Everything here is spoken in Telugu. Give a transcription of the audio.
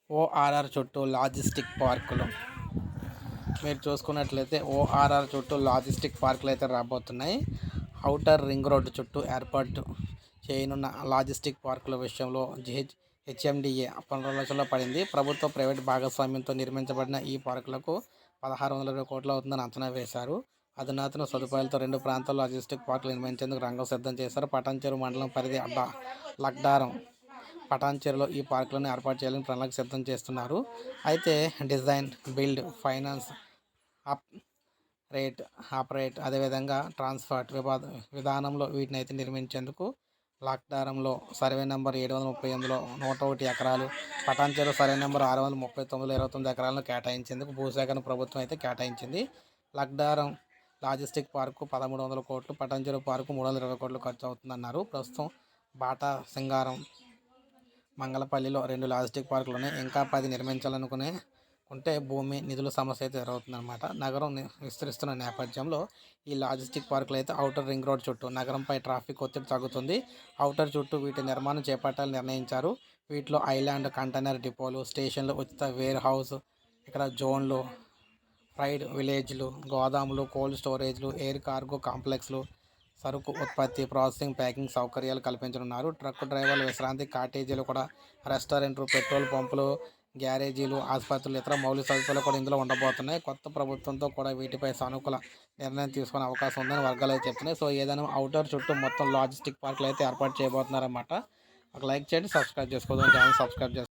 ఓఆర్ఆర్ చుట్టూ లాజిస్టిక్ పార్కులు మీరు చూసుకున్నట్లయితే ఓఆర్ఆర్ చుట్టూ లాజిస్టిక్ పార్కులు అయితే రాబోతున్నాయి. ఔటర్ రింగ్ రోడ్డు చుట్టూ ఏర్పాటు చేయనున్న లాజిస్టిక్ పార్కుల విషయంలో హెచ్ఎండిఏ పునరాలోచనలో పడింది. ప్రభుత్వ ప్రైవేట్ భాగస్వామ్యంతో నిర్మించబడిన ఈ పార్కులకు 1620 కోట్లు అవుతుందని అంచనా వేశారు. అధునాతన సదుపాయాలతో 2 ప్రాంతాల్లో లాజిస్టిక్ పార్కులు నిర్మించేందుకు రంగం సిద్ధం చేశారు. పటాన్చెరు మండలం పరిధి లక్డారం పటాన్చెరులో ఈ పార్కులను ఏర్పాటు చేయాలని ప్రణాళిక సిద్ధం చేస్తున్నారు. అయితే డిజైన్, బిల్డ్, ఫైనాన్స్, ఆపరేట్ అదేవిధంగా ట్రాన్స్పోర్ట్ విధానంలో వీటిని అయితే నిర్మించేందుకు లక్డారంలో సర్వే నెంబర్ 738లో 101 ఎకరాలు, పటాన్చెరు సర్వే నెంబర్ 639లో 29 ఎకరాలను కేటాయించేందుకు భూసేకరణ ప్రభుత్వం అయితే కేటాయించింది. లక్డారం లాజిస్టిక్ పార్కు 1300 కోట్లు, పటాన్చెరు పార్కు 320 కోట్లు ఖర్చు అవుతుందన్నారు. ప్రస్తుతం బాటా, సింగారం, మంగళపల్లిలో 2 లాజిస్టిక్ పార్కులు ఉన్నాయి. ఇంకా 10 నిర్మించాలనుకుంటే భూమి, నిధుల సమస్య అయితే ఎదురవుతుందన్నమాట. నగరం విస్తరిస్తున్న నేపథ్యంలో ఈ లాజిస్టిక్ పార్కులు అయితే ఔటర్ రింగ్ రోడ్ చుట్టూ నగరంపై ట్రాఫిక్ ఒత్తిడి తగ్గుతుంది. ఔటర్ చుట్టూ వీటి నిర్మాణం చేపట్టాలని నిర్ణయించారు. వీటిలో ఐలాండ్ కంటైనర్ డిపోలు, స్టేషన్లు, ఉచిత వేర్ హౌస్, ఇక్కడ జోన్లు, ఫ్రైడ్ విలేజ్లు, గోదాములు, కోల్డ్ స్టోరేజ్లు, ఎయిర్ కార్గో కాంప్లెక్స్లు, సరుకు ఉత్పత్తి, ప్రాసెసింగ్, ప్యాకింగ్ సౌకర్యాలు కల్పించనున్నారు. ట్రక్ డ్రైవర్ల విశ్రాంతి కాటేజీలు కూడా, రెస్టారెంట్లు, పెట్రోల్ పంపులు, గ్యారేజీలు, ఆసుపత్రులు, ఇతర మౌలిక సదుపాయాలు కూడా ఇందులో ఉండబోతున్నాయి. కొత్త ప్రభుత్వంతో కూడా వీటిపై సానుకూల నిర్ణయం తీసుకునే అవకాశం ఉందని వర్గాలు అయితే చెప్తున్నాయి. సో ఏదైనా ఔటర్ చుట్టూ మొత్తం లాజిస్టిక్ పార్కులు అయితే ఏర్పాటు చేయబోతున్నారన్నమాట. ఒక లైక్ చేయండి, సబ్స్క్రైబ్ చేసుకోవద్దు, ఛానల్ సబ్స్క్రైబ్ చేసుకోండి.